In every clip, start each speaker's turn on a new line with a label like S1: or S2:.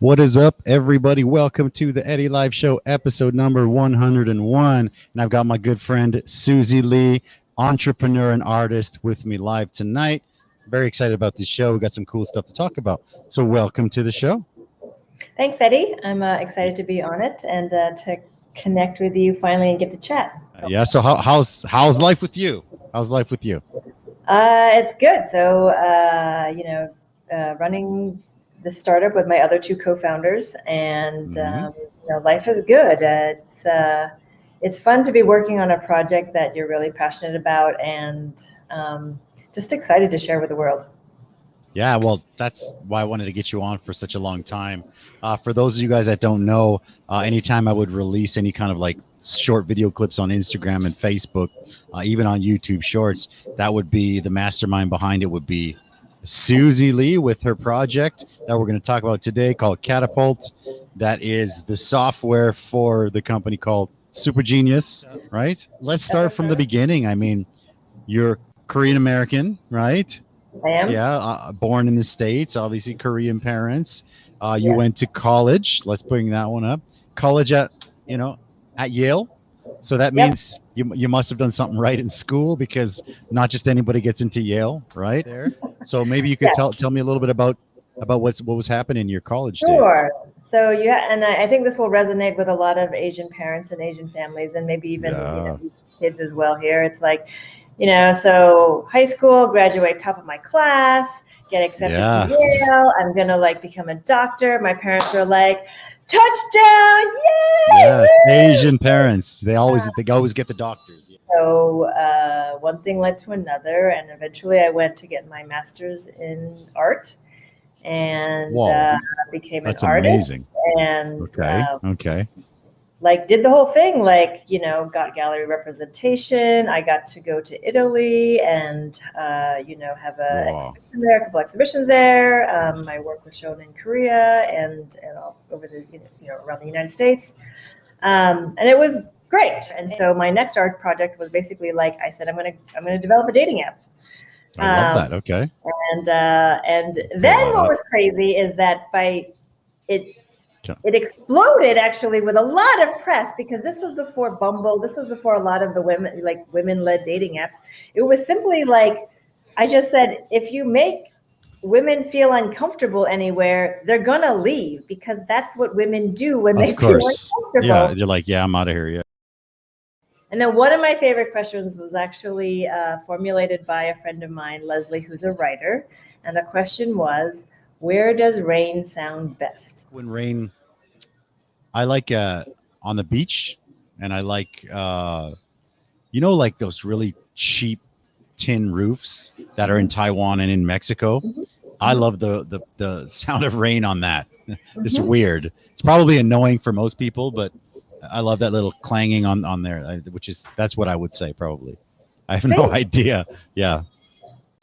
S1: What is up, everybody? Welcome to the Eddy Live Show, episode number 101. And I've got my good friend Susie Lee, entrepreneur and artist, with me live tonight. Very excited about this show. We got some cool stuff to talk about. So, welcome to the show.
S2: Thanks, Eddy. I'm excited to be on it and to connect with you finally and get to chat.
S1: Yeah. So, how's life with you? How's life with you?
S2: It's good. So, running the startup with my other two co-founders, and life is good. It's fun to be working on a project that you're really passionate about, and just excited to share with the world.
S1: Yeah, well, that's why I wanted to get you on for such a long time. For those of you guys that don't know, anytime I would release any kind of like short video clips on Instagram and Facebook, even on YouTube Shorts, that would be the mastermind behind it would be Susie Lee with her project that we're going to talk about today called Catapult. That is the software for the company called Super Genius, right? Let's start from the beginning. I mean, you're Korean American, right?
S2: I am.
S1: Yeah, born in the States, obviously Korean parents. You went to college. Let's bring that one up. College at Yale. So that means you must have done something right in school, because not just anybody gets into Yale, right? There. So maybe you could tell me a little bit about what was happening in your college days.
S2: Sure. So and I think this will resonate with a lot of Asian parents and Asian families, and maybe even kids as well here. It's like, so high school, graduate top of my class, get accepted to Yale. I'm going to become a doctor. My parents are like, touchdown. Yay!
S1: Yes, Asian parents. They always get the doctors.
S2: So one thing led to another. And eventually I went to get my master's in art and became an artist.
S1: Amazing.
S2: And
S1: okay.
S2: Did the whole thing, got gallery representation. I got to go to Italy and, have exhibition there, a couple exhibitions there. My work was shown in Korea and all over the, around the United States. And it was great. And so my next art project was basically I said, I'm going to develop a dating app.
S1: I love that. Okay.
S2: And then what was crazy is that it exploded actually with a lot of press, because this was before Bumble. This was before a lot of the women-led dating apps. It was simply I just said, if you make women feel uncomfortable anywhere, they're gonna leave, because that's what women do when they feel uncomfortable.
S1: Yeah, you're like, I'm out of here. Yeah.
S2: And then one of my favorite questions was actually formulated by a friend of mine, Leslie, who's a writer. And the question was, where does rain sound best?
S1: When rain, I like on the beach, and I like those really cheap tin roofs that are in Taiwan and in Mexico. Mm-hmm. I love the sound of rain on that. It's weird. It's probably annoying for most people, but I love that little clanging on there, that's what I would say probably. I have no idea. Yeah.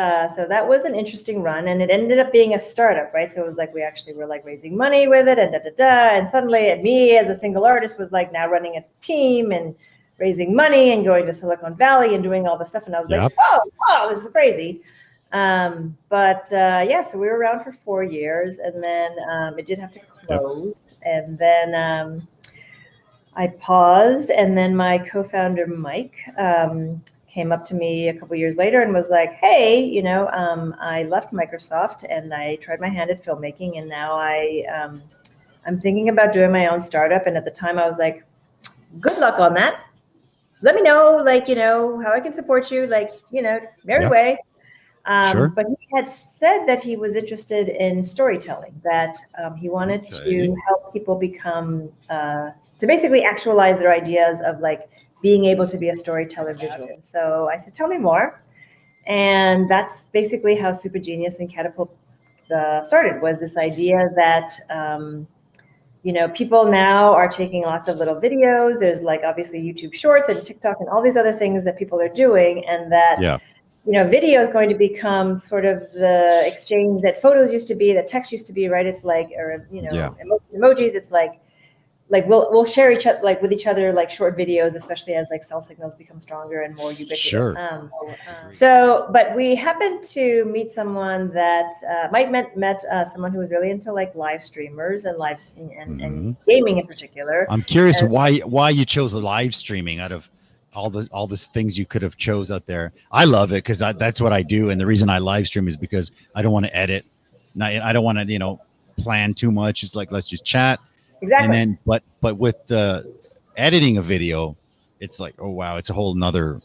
S2: So that was an interesting run, and it ended up being a startup, right? So it was we actually were raising money with it, and and suddenly me as a single artist was now running a team and raising money and going to Silicon Valley and doing all this stuff, and I was whoa, this is crazy. So we were around for 4 years, and then it did have to close, and then I paused, and then my co-founder Mike came up to me a couple years later and was like, hey, I left Microsoft and I tried my hand at filmmaking, and now I'm thinking about doing my own startup. And at the time I was like, good luck on that. Let me know, how I can support you, merry way.
S1: Sure.
S2: But he had said that he was interested in storytelling, that he wanted to help people become, to basically actualize their ideas of being able to be a storyteller visually. So I said, tell me more. And that's basically how Super Genius and Catapult started, was this idea that, people now are taking lots of little videos. There's obviously YouTube Shorts and TikTok and all these other things that people are doing. And that, video is going to become sort of the exchange that photos used to be, that text used to be, right? It's emojis. It's like we'll share each other like with each other like short videos, especially as like cell signals become stronger and more ubiquitous.
S1: Sure.
S2: So, but we happened to meet someone that Mike met someone who was really into like live streamers and live and gaming in particular.
S1: I'm curious why you chose live streaming out of all the things you could have chose out there. I love it because that's what I do, and the reason I live stream is because I don't want to edit. I don't want to plan too much. It's like, let's just chat.
S2: Exactly.
S1: And then but with the editing a video, it's like, oh wow, it's a whole other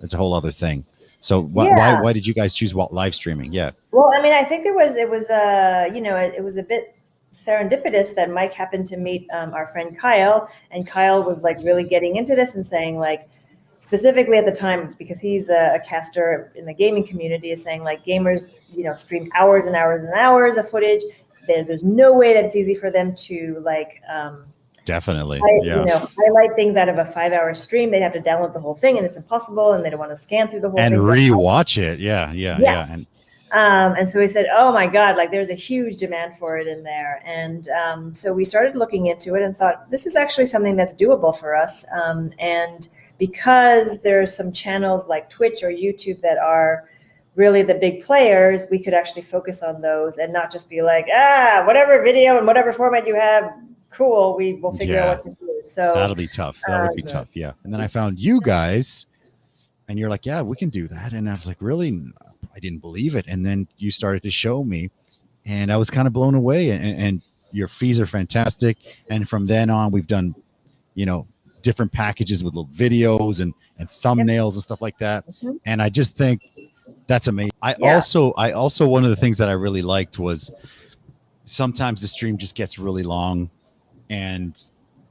S1: thing. So why did you guys choose live streaming? Yeah.
S2: Well, I mean, I think it was it was a bit serendipitous that Mike happened to meet our friend Kyle, and Kyle was like really getting into this and saying like, specifically at the time, because he's a caster in the gaming community, is saying like gamers stream hours and hours and hours of footage. There's no way that it's easy for them to like
S1: definitely
S2: highlight things out of a 5-hour stream. They have to download the whole thing, and it's impossible, and they don't want to scan through the whole
S1: and
S2: thing.
S1: Rewatch it. Yeah.
S2: And so we said, oh my God, like there's a huge demand for it in there. And so we started looking into it and thought, this is actually something that's doable for us. And because there's some channels like Twitch or YouTube that are really the big players, we could actually focus on those and not just be like, whatever video and whatever format you have, cool, we will figure out what to do. So
S1: that'll be tough. That would be tough. Yeah. And then I found you guys and you're like, yeah, we can do that. And I was like, really? I didn't believe it. And then you started to show me and I was kind of blown away, and your fees are fantastic. And from then on, we've done, different packages with little videos and thumbnails and stuff like that. And I just think that's amazing. I also one of the things that I really liked was sometimes the stream just gets really long, and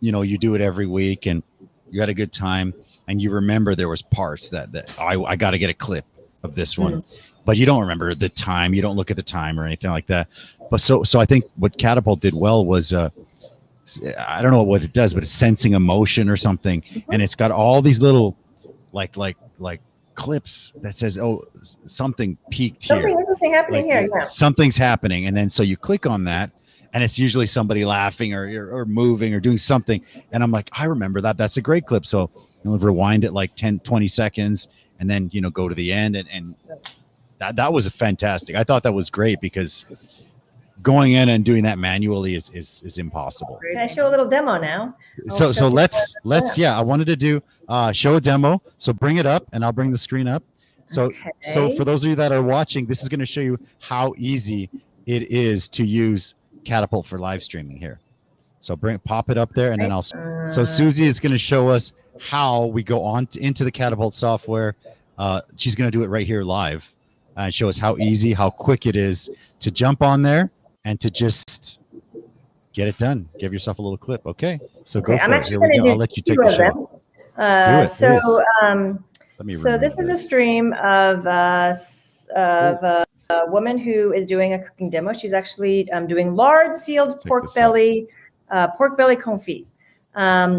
S1: you do it every week and you had a good time, and you remember there was parts that I got to get a clip of this one, but you don't remember the time. You don't look at the time or anything like that. But so I think what Catapult did well was I don't know what it does, but it's sensing emotion or something, and it's got all these little like clips that says, oh, something peaked here.
S2: Something interesting happening here. Yeah.
S1: Something's happening. And then so you click on that and it's usually somebody laughing or moving or doing something. And I'm like, I remember that. That's a great clip. So rewind it like 10, 20 seconds and then, go to the end. And that was fantastic. I thought that was great because going in and doing that manually is impossible.
S2: Can I show a little demo now?
S1: So let's I wanted to do show a demo. So bring it up and I'll bring the screen up. So for those of you that are watching, this is going to show you how easy it is to use Catapult for live streaming here. So pop it up there and then so Susie is going to show us how we go on into the Catapult software. She's going to do it right here live and show us how easy, how quick it is to jump on there and to just get it done. Give yourself a little clip. Okay. So go for it. Here we go. I'll let you take the show. Do it.
S2: So this is a stream of a woman who is doing a cooking demo. She's actually doing lard sealed pork belly confit.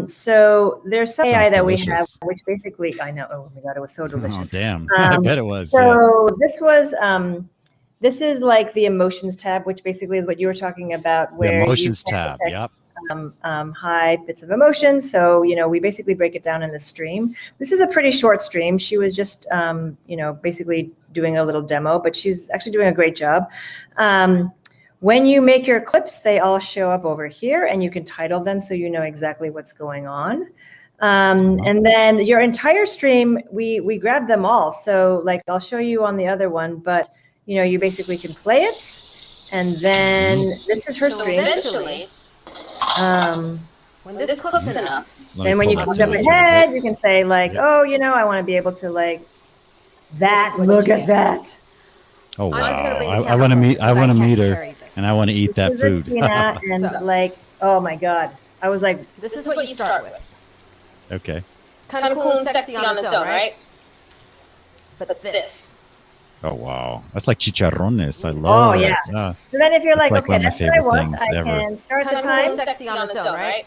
S2: So there's some AI that we have, which basically, I know, oh my God, it was so delicious.
S1: Oh, damn. I bet it was.
S2: So this is like the emotions tab, which basically is what you were talking about, where
S1: the emotions tab. Yep.
S2: High bits of emotion. So, we basically break it down in the stream. This is a pretty short stream. She was just, basically doing a little demo, but she's actually doing a great job. When you make your clips, they all show up over here and you can title them so you know exactly what's going on. And then your entire stream, we grab them all. So like I'll show you on the other one, but you basically can play it. And then this is her stream.
S3: Eventually, when this cooks enough,
S2: then when you can jump ahead, you can say like, oh, I want to be able to like that. Look at that.
S1: Oh wow! I want to meet. I want to meet her, and I want to eat that food.
S2: And like, oh my God! I was like,
S3: this is what you start with.
S1: Okay.
S3: Kind of cool and sexy on its own, right? But this.
S1: Oh wow, that's like chicharrones. I love it.
S2: Yeah. So then, if you're like okay, that's what I want, I can start the time.
S3: Cool and sexy on its own, right?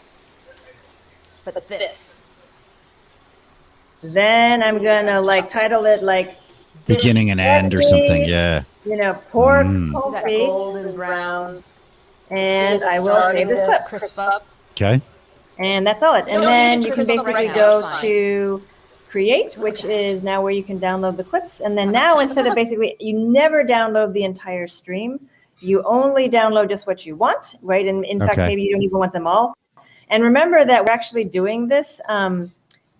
S3: But this.
S2: Then I'm gonna like title it like
S1: beginning and end or something. Yeah.
S2: Pork confit.
S3: Golden brown.
S2: And I will save this clip.
S3: Crisp up.
S1: Okay.
S2: And that's all it. And
S3: don't
S2: then
S3: need
S2: you
S3: to
S2: can
S3: crystal
S2: basically
S3: right now,
S2: go
S3: it's fine.
S2: to create, which is now where you can download the clips. And then now instead of basically, you never download the entire stream. You only download just what you want, right? And in fact, maybe you don't even want them all. And remember that we're actually doing this.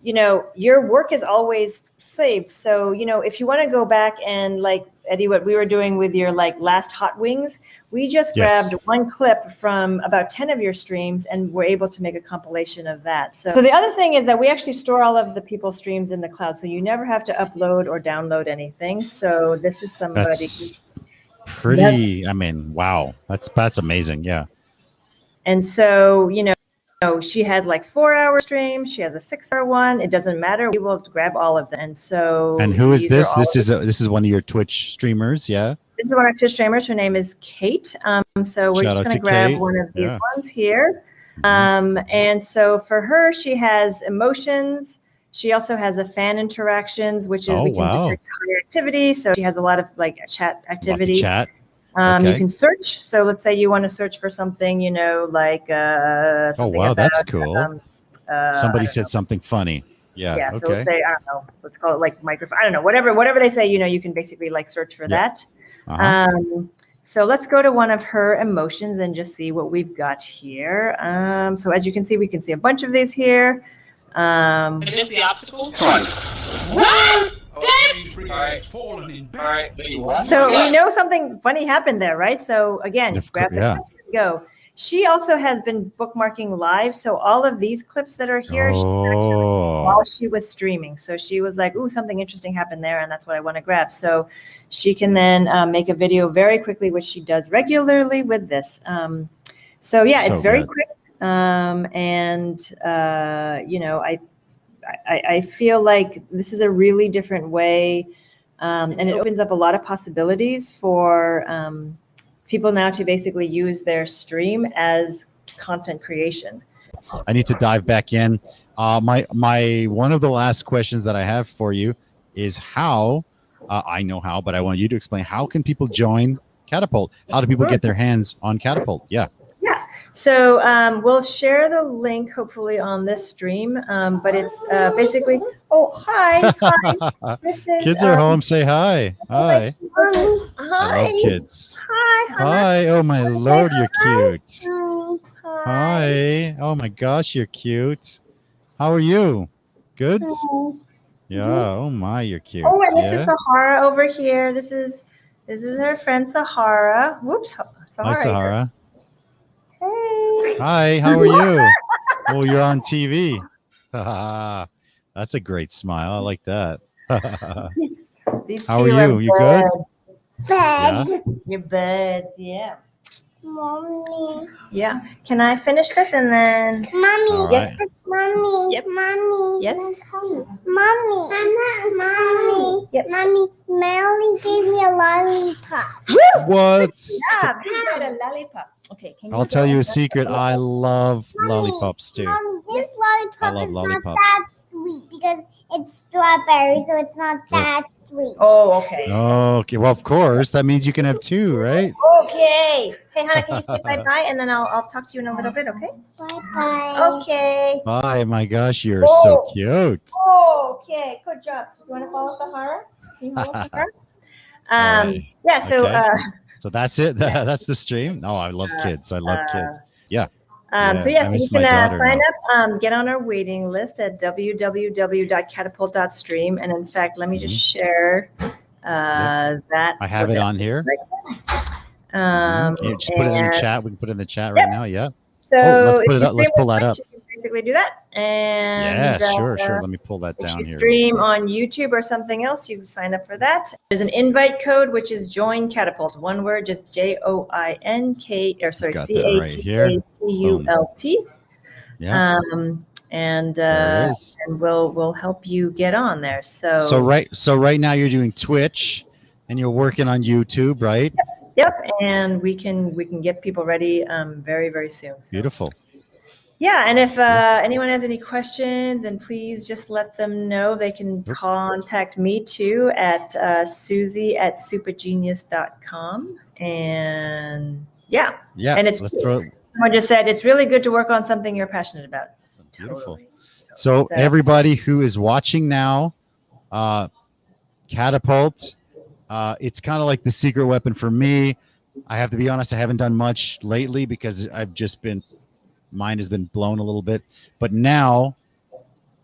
S2: You know, your work is always saved. So, you know, if you want to go back and like, Eddie, what we were doing with your like last hot wings, we just grabbed one clip from about 10 of your streams and we're able to make a compilation of that. So the other thing is that we actually store all of the people's streams in the cloud. So you never have to upload or download anything. So this is somebody.
S1: That's pretty, I mean, wow. That's amazing. Yeah.
S2: And so, you know, she has like 4-hour streams. She has a 6-hour one. It doesn't matter. We will grab all of them. And so,
S1: and who is this? This is one of your Twitch streamers, yeah.
S2: This is one of our Twitch streamers. Her name is Kate. So we're just going to grab one of these ones here. And so for her, she has emotions. She also has a fan interactions, which is we can detect high activity. So she has a lot of like chat activity.
S1: Lots of chat.
S2: You can search. So let's say you want to search for something, you know, like something about,
S1: that's cool. Somebody said something funny. Yeah.
S2: So let's say, I don't know, let's call it like microphone. I don't know, whatever they say, you know, you can basically like search for that. So let's go to one of her emotions and just see what we've got here. So as you can see, we can see a bunch of these here.
S3: Is this the obstacle?
S2: What? So we know something funny happened there, right? So again, grab the clips and go. She also has been bookmarking live. So all of these clips that are here, she's actually while she was streaming. So she was like, ooh, something interesting happened there. And that's what I want to grab. So she can then make a video very quickly, which she does regularly with this. So yeah, it's very quick. You know, I feel like this is a really different way, and it opens up a lot of possibilities for people now to basically use their stream as content creation.
S1: I need to dive back in. My one of the last questions that I have for you is how, I know how, but I want you to explain, how can people join Catapult? How do people get their hands on Catapult? Yeah.
S2: So we'll share the link hopefully on this stream, but it's basically, hi. This is,
S1: kids are home, say hi. Hi.
S2: Hi.
S1: I love kids.
S2: Hi.
S1: Hi. Oh my Lord, you're cute. Hi. Oh my gosh, you're cute. How are you? Good? Yeah. Oh my, you're cute.
S2: Oh, and this is Sahara over here. This is her friend Sahara. Whoops. Sahara.
S1: Hi, Sahara.
S2: Hey.
S1: Hi, how are you? Oh, you're on TV. That's a great smile. I like that. How are you? You good?
S4: Bed.
S1: Yeah?
S2: Your bed, yeah.
S4: Mommy.
S2: Yeah. Can I finish this and then?
S4: Mommy.
S1: Yes.
S4: Mommy.
S2: Yep.
S4: Mommy.
S2: Yes.
S4: Mommy. Mommy.
S2: Yep.
S4: Mommy. Melly gave me a lollipop.
S1: What?
S2: Yeah, you got a lollipop. Okay.
S1: I'll tell you a secret. I love lollipops too.
S4: Mommy, this
S1: I
S4: lollipop
S1: love
S4: is
S1: lollipops.
S4: not that sweet because it's strawberry, so it's not that sweet.
S2: Oh, okay.
S1: Okay. Well, of course. That means you can have two, right?
S2: Okay. Hey, Hannah, can you say bye-bye? And then I'll talk to you in a little bit, okay?
S4: Bye-bye.
S2: Okay.
S1: Bye. My gosh, you're so cute.
S2: Okay. Good job. You want to follow Sahara? Can you follow Sahara?
S1: Right.
S2: Yeah, so...
S1: Okay. So that's it. That's the stream. Oh, I love kids. I love kids. Yeah.
S2: So yes, you can sign up, get on our waiting list at www.catapult.stream. And in fact, let me just share that.
S1: I have it on here. Just put it in the chat. We can put it in the chat right now. Yeah.
S2: So
S1: let's put it up. Let's pull that up.
S2: You can basically do that. And
S1: sure. Let me pull that down
S2: here. If
S1: here.
S2: you stream on YouTube or something else, you can sign up for that. There's an invite code, which is join Catapult. One word, just CATAPULT.
S1: Yeah.
S2: And we'll help you get on there. So
S1: right now you're doing Twitch, and you're working on YouTube, right?
S2: Yep. And we can get people ready very, very soon. So.
S1: Beautiful.
S2: Yeah, and if anyone has any questions, and please just let them know. They can contact me too at Susie@supergenius.com. And yeah. And it's someone just said it's really good to work on something you're passionate about.
S1: Beautiful.
S2: Totally.
S1: So everybody who is watching now, Catapult, it's kind of like the secret weapon for me. I have to be honest, I haven't done much lately because I've just been, mine has been blown a little bit. But now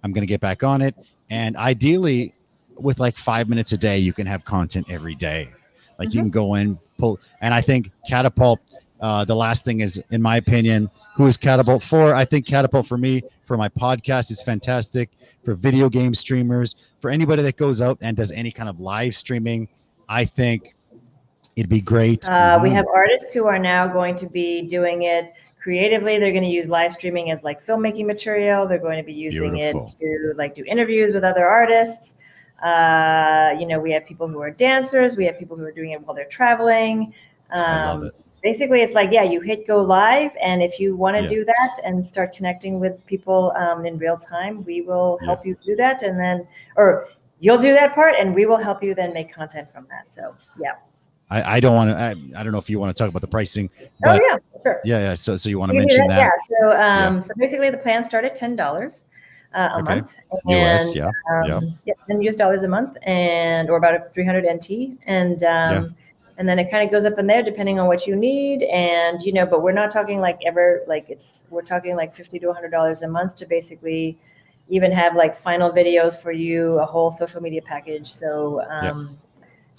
S1: I'm going to get back on it. And ideally, with like 5 minutes a day, you can have content every day. Like you can go in, pull. And I think Catapult, the last thing is, in my opinion, who is Catapult for? I think Catapult for me, for my podcast, is fantastic. For video game streamers, for anybody that goes out and does any kind of live streaming, I think it'd be great.
S2: We have artists who are now going to be doing it creatively. They're going to use live streaming as like filmmaking material. They're going to be using it to like do interviews with other artists. You know, we have people who are dancers. We have people who are doing it while they're traveling.
S1: I love it.
S2: Basically, it's like, yeah, you hit go live. And if you want to do that and start connecting with people in real time, we will help you do that. And then, or you'll do that part and we will help you then make content from that. So, yeah.
S1: I don't want to. I don't know if you want to talk about the pricing. But
S2: oh yeah, sure.
S1: Yeah. So you want to mention that?
S2: Yeah. So basically, the plan started at $10 a month.
S1: US,
S2: and, $10 a month, and or about 300 NT, and then it kind of goes up in there depending on what you need, and you know. But we're not talking like we're talking like $50 to $100 a month to basically even have like final videos for you, a whole social media package. So.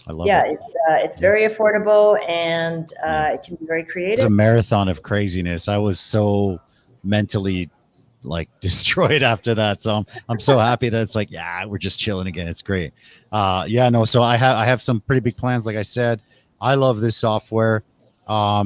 S1: I love it.
S2: It's very affordable, and it can be very creative.
S1: It's a marathon of craziness. I was so mentally like destroyed after that. So I'm so happy that it's like, yeah, we're just chilling again. It's great. So I have some pretty big plans. Like I said, I love this software. I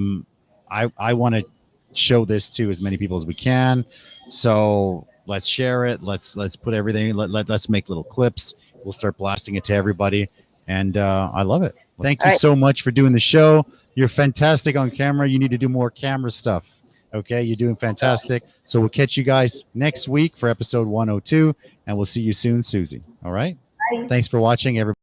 S1: want to show this to as many people as we can. So let's share it. Let's put everything. Let's make little clips. We'll start blasting it to everybody. And I love it. Thank you so much for doing the show. You're fantastic on camera. You need to do more camera stuff. Okay, you're doing fantastic. So we'll catch you guys next week for episode 102, and we'll see you soon, Susie. All right?
S2: Bye.
S1: Thanks for watching, everybody.